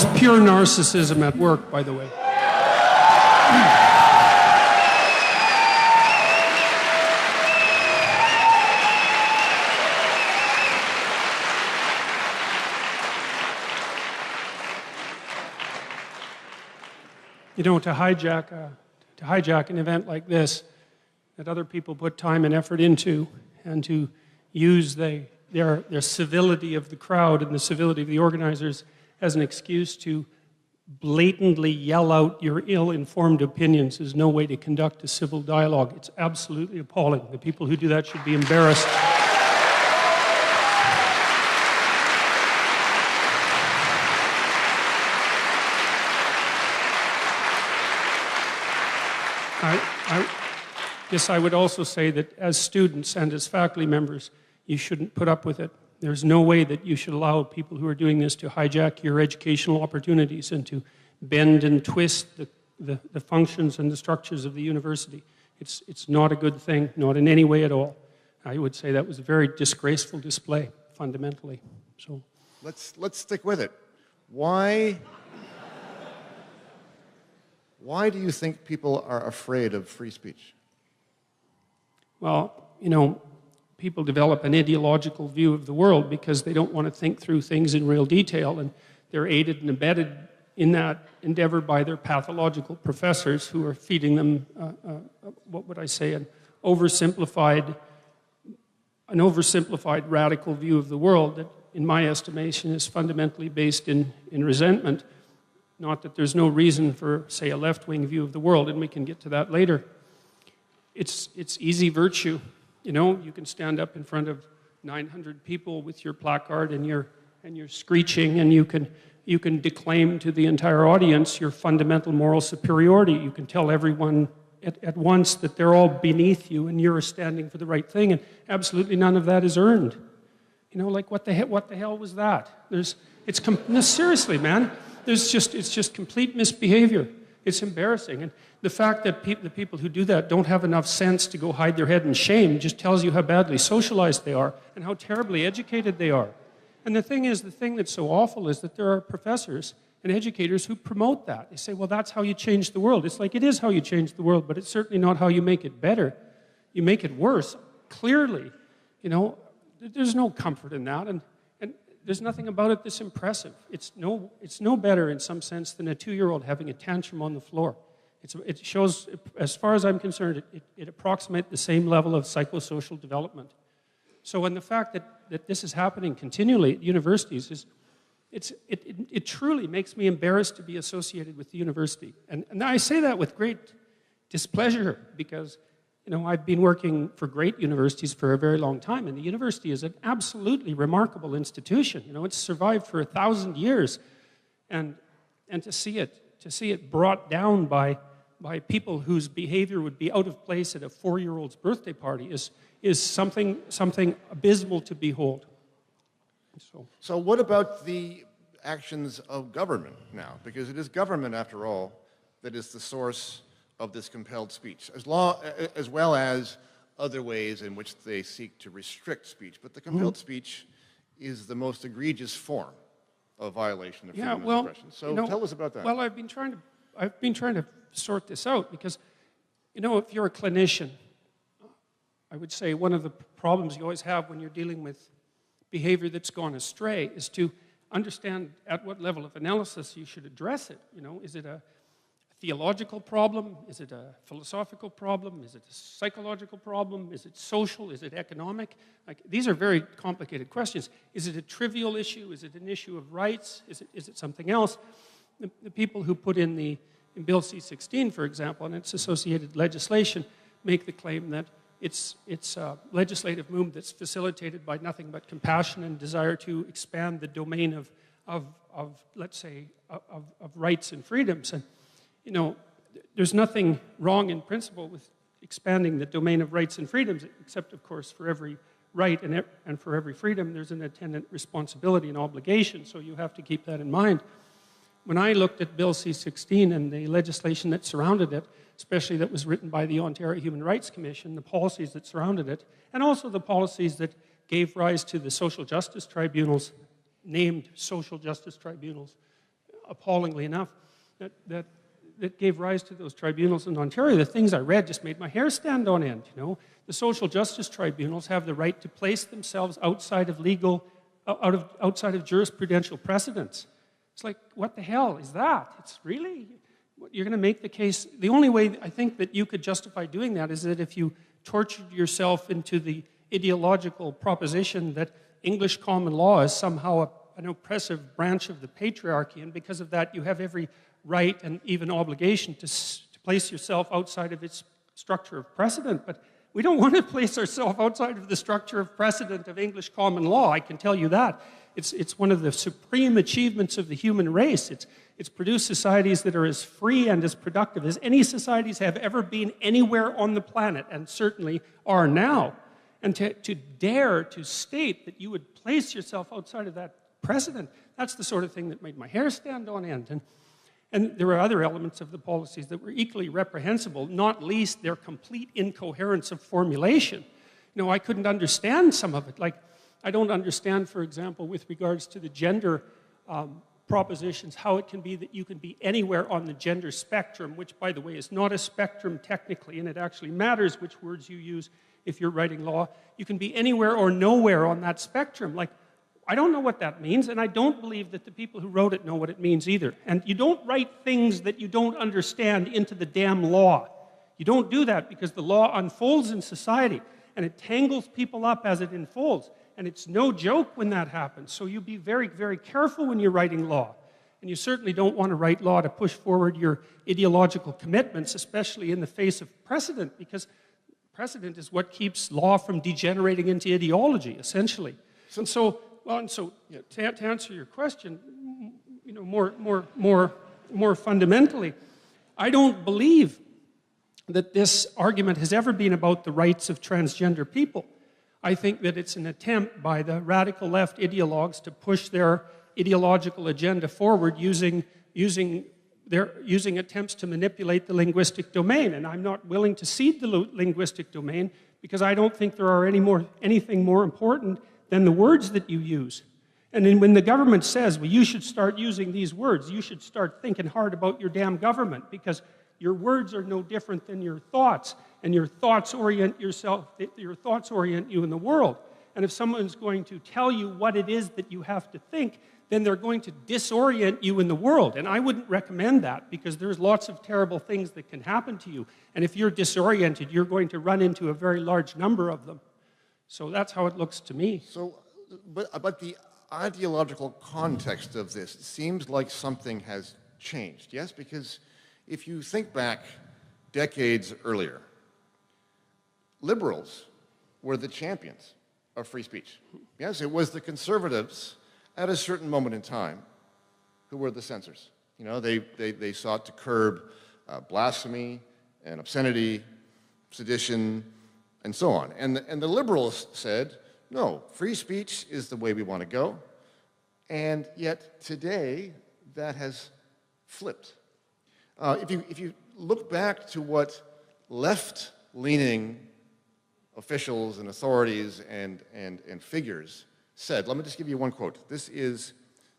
That's pure narcissism at work, by the way. You know, to hijack an event like this that other people put time and effort into, and to use their civility of the crowd and the civility of the organizers as an excuse to blatantly yell out your ill-informed opinions is no way to conduct a civil dialogue. It's absolutely appalling. The people who do that should be embarrassed. I guess I would also say that as students and as faculty members, you shouldn't put up with it. There's no way that you should allow people who are doing this to hijack your educational opportunities and to bend and twist the functions and the structures of the university. It's not a good thing, not in any way at all. I would say that was a very disgraceful display, fundamentally. So let's stick with it. Why do you think people are afraid of free speech? Well, you know, people develop an ideological view of the world because they don't want to think through things in real detail, and they're aided and abetted in that endeavor by their pathological professors who are feeding them, what would I say, an oversimplified radical view of the world that, in my estimation, is fundamentally based in resentment. Not that there's no reason for, say, a left-wing view of the world, and we can get to that later. It's easy virtue. You know, you can stand up in front of 900 people with your placard and your screeching, and you can declaim to the entire audience your fundamental moral superiority. You can tell everyone at once that they're all beneath you and you're standing for the right thing, and absolutely none of that is earned. You know, like what the hell was that? No, seriously, man. It's just complete misbehavior. It's embarrassing. And the fact that the people who do that don't have enough sense to go hide their head in shame just tells you how badly socialized they are and how terribly educated they are. And the thing that's so awful is that there are professors and educators who promote that. They say, well, that's how you change the world. It's like, it is how you change the world, but it's certainly not how you make it better. You make it worse, clearly. You know, there's no comfort in that. And there's nothing about it that's impressive. It's no better in some sense than a 2-year-old having a tantrum on the floor. It shows, as far as I'm concerned, it approximates the same level of psychosocial development. So, and the fact that this is happening continually at universities it truly makes me embarrassed to be associated with the university. And I say that with great displeasure because, you know, I've been working for great universities for a very long time, and the university is an absolutely remarkable institution. You know, it's survived for 1,000 years, and to see it brought down by people whose behavior would be out of place at a 4-year-old's birthday party is something abysmal to behold. So what about the actions of government now? Because it is government, after all, that is the source of this compelled speech, as well as other ways in which they seek to restrict speech. But the compelled speech is the most egregious form of violation of freedom of expression. So tell us about that. Well, I've been trying to sort this out because, you know, if you're a clinician, I would say one of the problems you always have when you're dealing with behavior that's gone astray is to understand at what level of analysis you should address it. You know, is it a theological problem? Is it a philosophical problem? Is it a psychological problem? Is it social? Is it economic? Like, these are very complicated questions. Is it a trivial issue? Is it an issue of rights? Is it something else? The people who put in Bill C-16, for example, and its associated legislation, make the claim that it's a legislative movement that's facilitated by nothing but compassion and desire to expand the domain of let's say, of rights and freedoms. And, you know, there's nothing wrong in principle with expanding the domain of rights and freedoms, except, of course, for every right and for every freedom, there's an attendant responsibility and obligation, so you have to keep that in mind. When I looked at Bill C-16 and the legislation that surrounded it, especially that was written by the Ontario Human Rights Commission, the policies that surrounded it, and also the policies that gave rise to the social justice tribunals, named social justice tribunals, appallingly enough, that gave rise to those tribunals in Ontario. The things I read just made my hair stand on end, you know. The social justice tribunals have the right to place themselves outside of outside of jurisprudential precedents. It's like, what the hell is that? It's really, you're going to make the case. The only way I think that you could justify doing that is that if you tortured yourself into the ideological proposition that English common law is somehow an oppressive branch of the patriarchy, and because of that you have every right and even obligation to place yourself outside of its structure of precedent. But we don't want to place ourselves outside of the structure of precedent of English common law, I can tell you that. It's one of the supreme achievements of the human race. It's produced societies that are as free and as productive as any societies have ever been anywhere on the planet, and certainly are now. And to dare to state that you would place yourself outside of that precedent, that's the sort of thing that made my hair stand on end. And there are other elements of the policies that were equally reprehensible, not least their complete incoherence of formulation. You know, I couldn't understand some of it. Like, I don't understand, for example, with regards to the gender propositions, how it can be that you can be anywhere on the gender spectrum, which, by the way, is not a spectrum technically, and it actually matters which words you use if you're writing law. You can be anywhere or nowhere on that spectrum. Like, I don't know what that means, and I don't believe that the people who wrote it know what it means either. And you don't write things that you don't understand into the damn law. You don't do that because the law unfolds in society, and it tangles people up as it unfolds. And it's no joke when that happens. So you be very, very careful when you're writing law. And you certainly don't want to write law to push forward your ideological commitments, especially in the face of precedent, because precedent is what keeps law from degenerating into ideology, essentially. And so to answer your question, you know, more fundamentally, I don't believe that this argument has ever been about the rights of transgender people. I think that it's an attempt by the radical left ideologues to push their ideological agenda forward using attempts to manipulate the linguistic domain. And I'm not willing to cede the linguistic domain because I don't think there are anything more important than the words that you use. And then when the government says, well, you should start using these words, you should start thinking hard about your damn government, because your words are no different than your thoughts, and your thoughts orient you in the world. And if someone's going to tell you what it is that you have to think, then they're going to disorient you in the world. And I wouldn't recommend that, because there's lots of terrible things that can happen to you. And if you're disoriented, you're going to run into a very large number of them. So that's how it looks to me. So, but the ideological context of this seems like something has changed, yes? Because if you think back decades earlier, liberals were the champions of free speech. Yes, it was the conservatives at a certain moment in time who were the censors. You know, they sought to curb blasphemy and obscenity, sedition, and so on. And the liberals said, no, free speech is the way we want to go. And yet today, that has flipped. If you look back to what left-leaning officials and authorities and figures said, let me just give you one quote. This is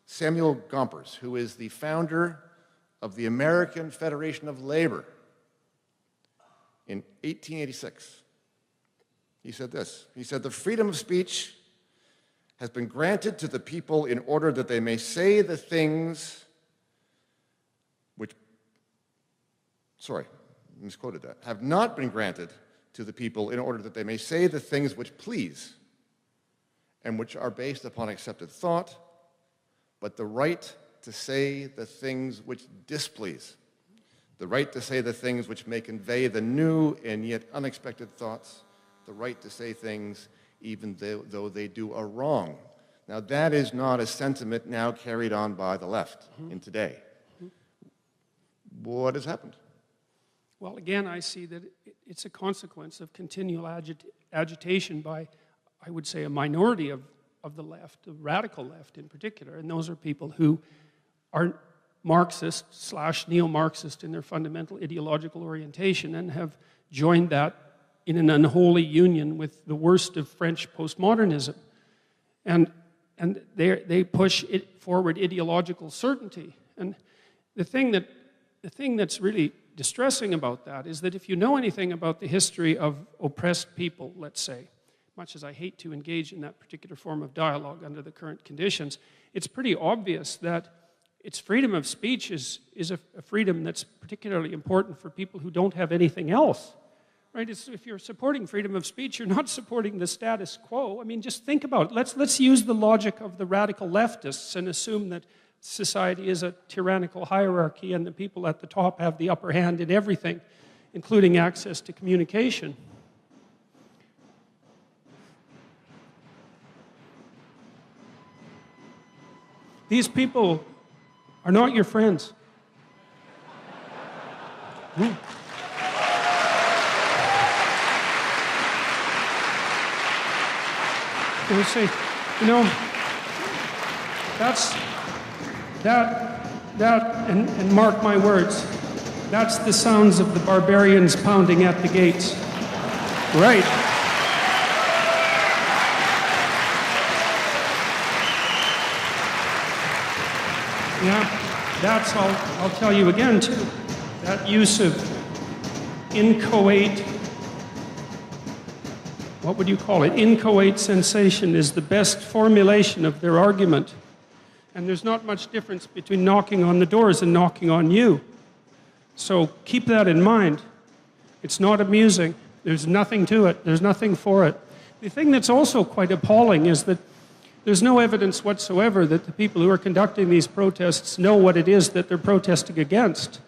Samuel Gompers, who is the founder of the American Federation of Labor in 1886. He said this. He said, the freedom of speech has been granted to the people in order that they may say the things which, misquoted that, have not been granted to the people in order that they may say the things which please and which are based upon accepted thought, but the right to say the things which displease, the right to say the things which may convey the new and yet unexpected thoughts, the right to say things even though they do a wrong. Now, that is not a sentiment now carried on by the left in today. What has happened? Well, again, I see that it's a consequence of continual agitation by, I would say, a minority of the left, the radical left in particular, and those are people who are Marxist/neo-Marxist in their fundamental ideological orientation and have joined that in an unholy union with the worst of French postmodernism. And they push it forward ideological certainty. And The thing that's really distressing about that is that if you know anything about the history of oppressed people, let's say, much as I hate to engage in that particular form of dialogue under the current conditions, it's pretty obvious that its freedom of speech is a freedom that's particularly important for people who don't have anything else. Right? If you're supporting freedom of speech, you're not supporting the status quo. I mean, just think about it. Let's use the logic of the radical leftists and assume that society is a tyrannical hierarchy and the people at the top have the upper hand in everything, including access to communication. These people are not your friends. They say, you know, and mark my words, that's the sounds of the barbarians pounding at the gates. Right. Yeah, that's, I'll tell you again too, that use of inchoate, what would you call it? Inchoate sensation is the best formulation of their argument. And there's not much difference between knocking on the doors and knocking on you. So keep that in mind. It's not amusing. There's nothing to it. There's nothing for it. The thing that's also quite appalling is that there's no evidence whatsoever that the people who are conducting these protests know what it is that they're protesting against.